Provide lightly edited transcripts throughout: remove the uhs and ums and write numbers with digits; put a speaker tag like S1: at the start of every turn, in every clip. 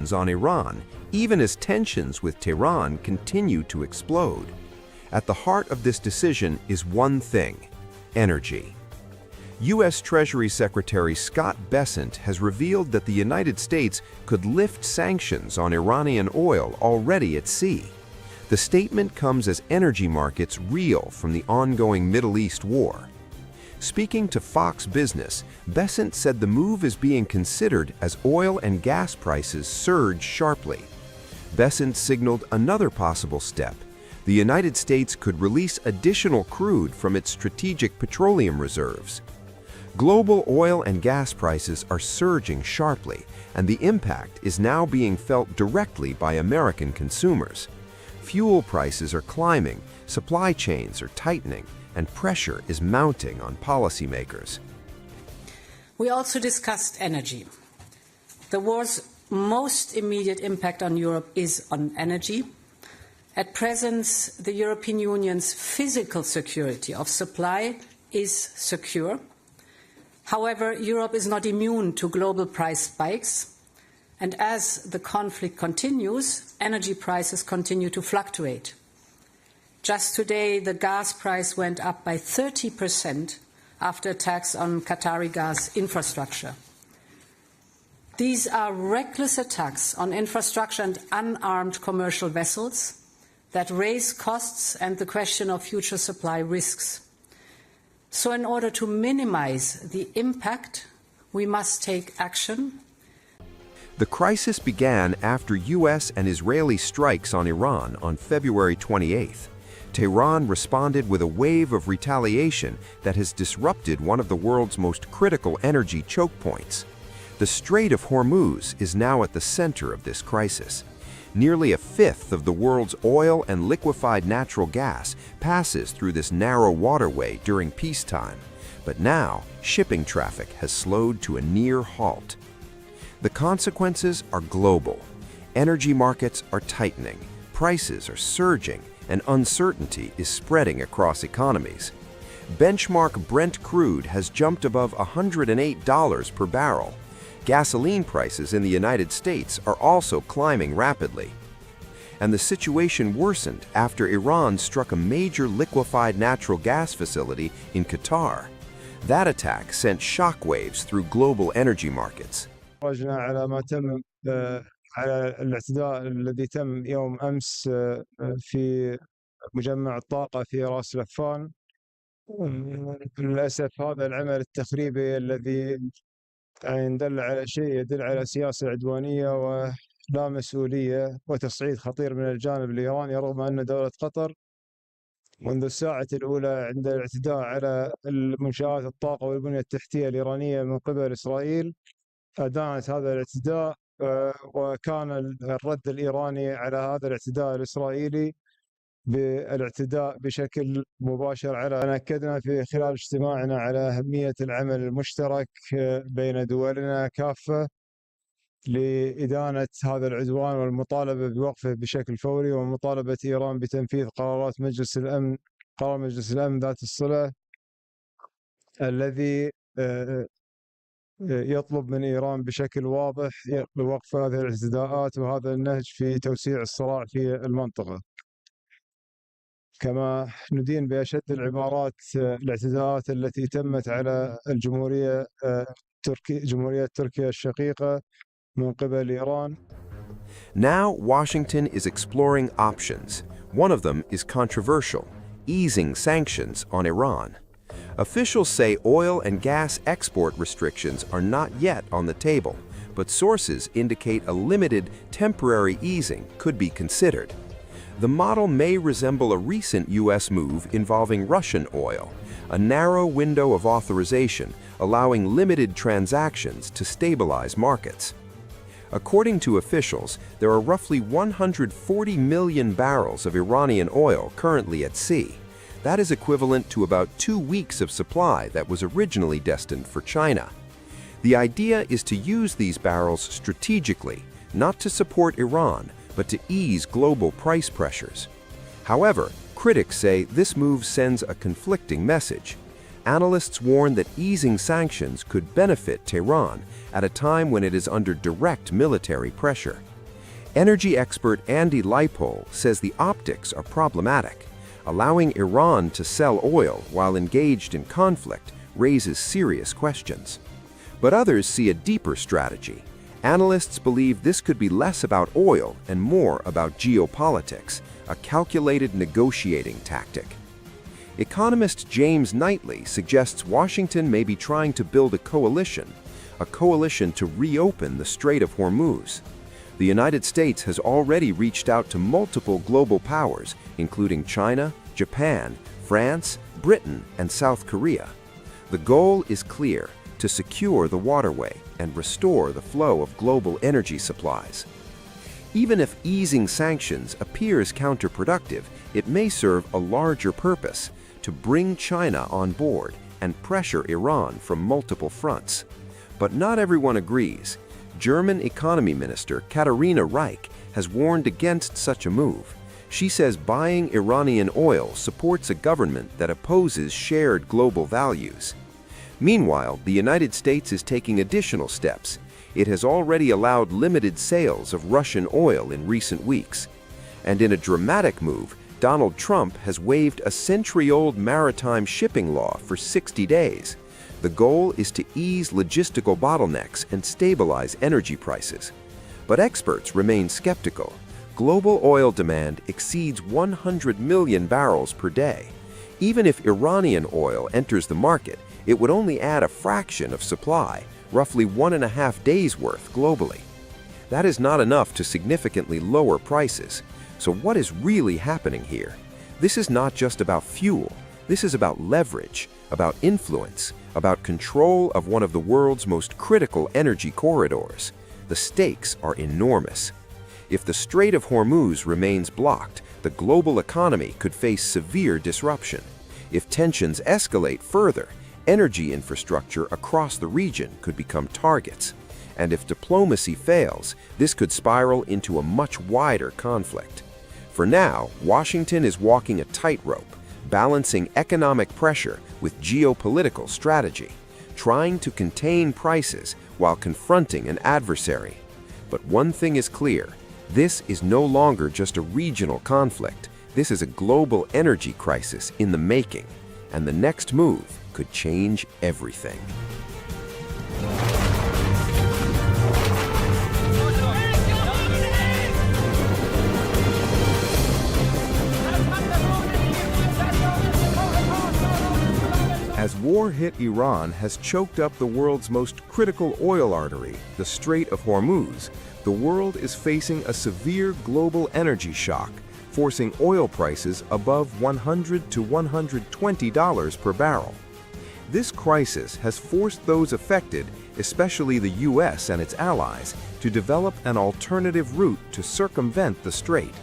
S1: on Iran, even as tensions with Tehran continue to explode. At the heart of this decision is one thing: energy. U.S. Treasury Secretary Scott Bessent has revealed that the United States could lift sanctions on Iranian oil already at sea. The statement comes as energy markets reel from the ongoing Middle East war. Speaking to Fox Business, Bessent said the move is being considered as oil and gas prices surge sharply. Bessent signaled another possible step. The United States could release additional crude from its strategic petroleum reserves. Global oil and gas prices are surging sharply, and the impact is now being felt directly by American consumers. Fuel prices are climbing, supply chains are tightening, and pressure is mounting on policymakers.
S2: We also discussed energy. The war's most immediate impact on Europe is on energy. At present, the European Union's physical security of supply is secure. However, Europe is not immune to global price spikes, and as the conflict continues, energy prices continue to fluctuate. Just today, the gas price went up by 30% after attacks on Qatari gas infrastructure. These are reckless attacks on infrastructure and unarmed commercial vessels that raise costs and the question of future supply risks. So in order to minimize the impact, we must take action.
S1: The crisis began after U.S. and Israeli strikes on Iran on February 28th. Tehran responded with a wave of retaliation that has disrupted one of the world's most critical energy choke points. The Strait of Hormuz is now at the center of this crisis. Nearly a fifth of the world's oil and liquefied natural gas passes through this narrow waterway during peacetime, but now shipping traffic has slowed to a near halt. The consequences are global. Energy markets are tightening, prices are surging, and uncertainty is spreading across economies. Benchmark Brent crude has jumped above $108 per barrel. Gasoline prices in the United States are also climbing rapidly. And the situation worsened after Iran struck a major liquefied natural gas facility in Qatar. That attack sent shockwaves through global energy markets.
S3: خرجنا على ما تم على الاعتداء الذي تم يوم أمس في مجمع الطاقة في راس لفان. للأسف هذا العمل التخريبي الذي يدل على شيء يدل على سياسة عدوانية ولا مسؤولية وتصعيد خطير من الجانب الإيراني، رغم أن دولة قطر منذ الساعة الأولى عند الاعتداء على منشآت الطاقة والبنية التحتية الإيرانية من قبل إسرائيل أدانت هذا الاعتداء، وكان الرد الإيراني على هذا الاعتداء الإسرائيلي بالاعتداء بشكل مباشر على. أكدنا في خلال اجتماعنا على أهمية العمل المشترك بين دولنا كافة لإدانة هذا العدوان والمطالبة بوقفه بشكل فوري، ومطالبة إيران بتنفيذ قرارات مجلس الأمن، قرار مجلس الأمن ذات الصلة الذي يطلب من إيران بشكل واضح وقف هذه الاعتداءات وهذا النهج في توسيع الصراع في المنطقة. كما ندين بأشد العبارات الاعتداءات التي تمت على جمهورية تركيا الشقيقة من قبل إيران.
S1: Now Washington is exploring options. One of them is controversial: easing sanctions on Iran. Officials say oil and gas export restrictions are not yet on the table, but sources indicate a limited, temporary easing could be considered. The model may resemble a recent U.S. move involving Russian oil, a narrow window of authorization allowing limited transactions to stabilize markets. According to officials, there are roughly 140 million barrels of Iranian oil currently at sea. That is equivalent to about 2 weeks of supply that was originally destined for China. The idea is to use these barrels strategically, not to support Iran, but to ease global price pressures. However, critics say this move sends a conflicting message. Analysts warn that easing sanctions could benefit Tehran at a time when it is under direct military pressure. Energy expert Andy Lipole says the optics are problematic. Allowing Iran to sell oil while engaged in conflict raises serious questions. But others see a deeper strategy. Analysts believe this could be less about oil and more about geopolitics, a calculated negotiating tactic. Economist James Knightley suggests Washington may be trying to build a coalition to reopen the Strait of Hormuz. The United States has already reached out to multiple global powers, including China, Japan, France, Britain, and South Korea. The goal is clear: to secure the waterway and restore the flow of global energy supplies. Even if easing sanctions appears counterproductive, it may serve a larger purpose: to bring China on board and pressure Iran from multiple fronts. But not everyone agrees. German economy minister Katharina Reich has warned against such a move. She says buying Iranian oil supports a government that opposes shared global values. Meanwhile, the United States is taking additional steps. It has already allowed limited sales of Russian oil in recent weeks. And in a dramatic move, Donald Trump has waived a century-old maritime shipping law for 60 days. The goal is to ease logistical bottlenecks and stabilize energy prices. But experts remain skeptical. Global oil demand exceeds 100 million barrels per day. Even if Iranian oil enters the market, it would only add a fraction of supply, roughly 1.5 days' worth globally. That is not enough to significantly lower prices. So what is really happening here? This is not just about fuel. This is about leverage, about influence, about control of one of the world's most critical energy corridors. The stakes are enormous. If the Strait of Hormuz remains blocked, the global economy could face severe disruption. If tensions escalate further, energy infrastructure across the region could become targets. And if diplomacy fails, this could spiral into a much wider conflict. For now, Washington is walking a tightrope, balancing economic pressure with geopolitical strategy, trying to contain prices while confronting an adversary. But one thing is clear: this is no longer just a regional conflict. This is a global energy crisis in the making, and the next move could change everything. As war hit Iran has choked up the world's most critical oil artery, the Strait of Hormuz, the world is facing a severe global energy shock, forcing oil prices above $100 to $120 per barrel. This crisis has forced those affected, especially the U.S. and its allies, to develop an alternative route to circumvent the strait.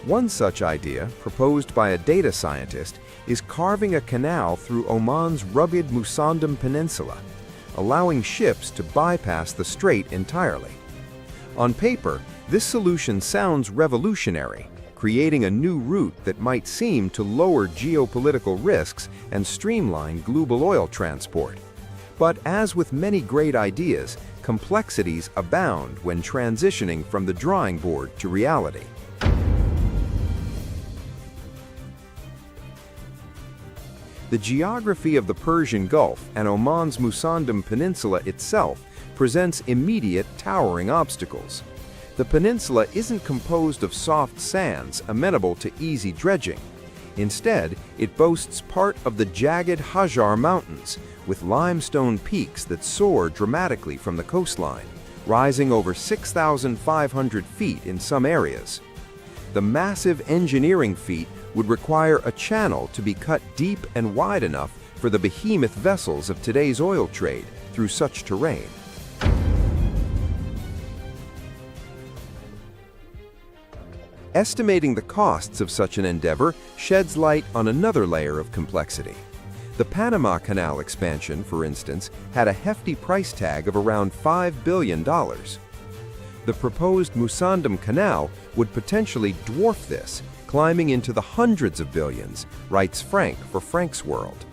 S1: One such idea, proposed by a data scientist, is carving a canal through Oman's rugged Musandam Peninsula, allowing ships to bypass the strait entirely. On paper, this solution sounds revolutionary, creating a new route that might seem to lower geopolitical risks and streamline global oil transport. But as with many great ideas, complexities abound when transitioning from the drawing board to reality. The geography of the Persian Gulf and Oman's Musandam Peninsula itself presents immediate, towering obstacles. The peninsula isn't composed of soft sands amenable to easy dredging. Instead, it boasts part of the jagged Hajar Mountains, with limestone peaks that soar dramatically from the coastline, rising over 6,500 feet in some areas. The massive engineering feat would require a channel to be cut deep and wide enough for the behemoth vessels of today's oil trade through such terrain. Estimating the costs of such an endeavor sheds light on another layer of complexity. The Panama Canal expansion, for instance, had a hefty price tag of around $5 billion. The proposed Musandam Canal would potentially dwarf this, climbing into the hundreds of billions, writes Frank for Frank's World.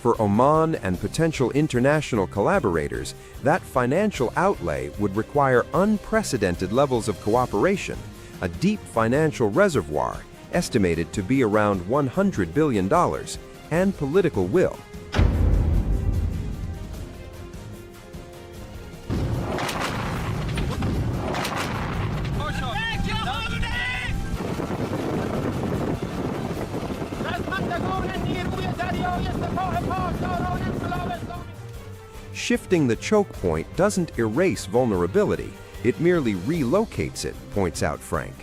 S1: For Oman and potential international collaborators, that financial outlay would require unprecedented levels of cooperation, a deep financial reservoir estimated to be around $100 billion, and political will. Shifting the choke point doesn't erase vulnerability, it merely relocates it, points out Frank.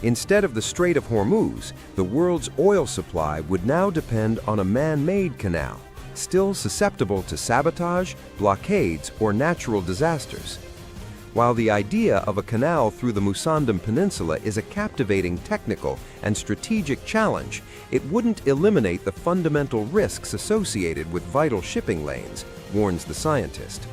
S1: Instead of the Strait of Hormuz, the world's oil supply would now depend on a man-made canal, still susceptible to sabotage, blockades, or natural disasters. While the idea of a canal through the Musandam Peninsula is a captivating technical and strategic challenge, it wouldn't eliminate the fundamental risks associated with vital shipping lanes, warns the scientist.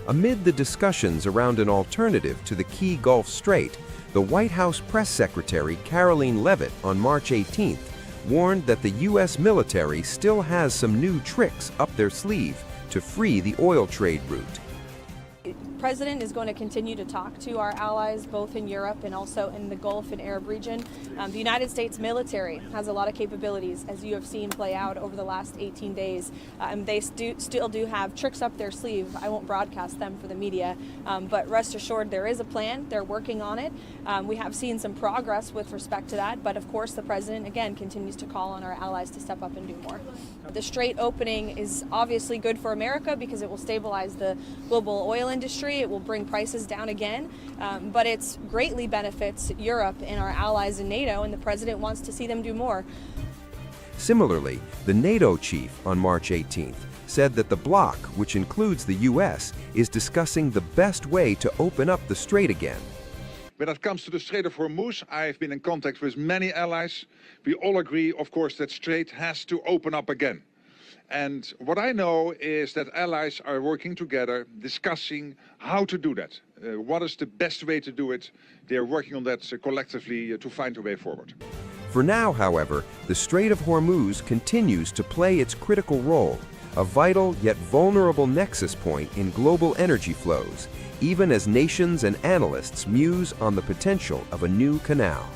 S1: Amid the discussions around an alternative to the key Gulf Strait, the White House Press Secretary Caroline Leavitt on March 18th warned that the U.S. military still has some new tricks up their sleeve to free the oil trade route.
S4: The President is going to continue to talk to our allies both in Europe and also in the Gulf and Arab region. The United States military has a lot of capabilities, as you have seen play out over the last 18 days. They still do have tricks up their sleeve. I won't broadcast them for the media, but rest assured there is a plan. They're working on it. We have seen some progress with respect to that, but of course the President again continues to call on our allies to step up and do more. The Strait opening is obviously good for America because it will stabilize the global oil industry. It will bring prices down again, but it greatly benefits Europe and our allies in NATO, and the President wants to see them do more.
S1: Similarly, the NATO chief on March 18th said that the bloc, which includes the U.S., is discussing the best way to open up the strait again.
S5: When it comes to the Strait of Hormuz, I've been in contact with many allies. We all agree, of course, that strait has to open up again. And what I know is that allies are working together, discussing how to do that. What is the best way to do it? They are working on that collectively to find a way forward.
S1: For now, however, the Strait of Hormuz continues to play its critical role, a vital yet vulnerable nexus point in global energy flows, even as nations and analysts muse on the potential of a new canal.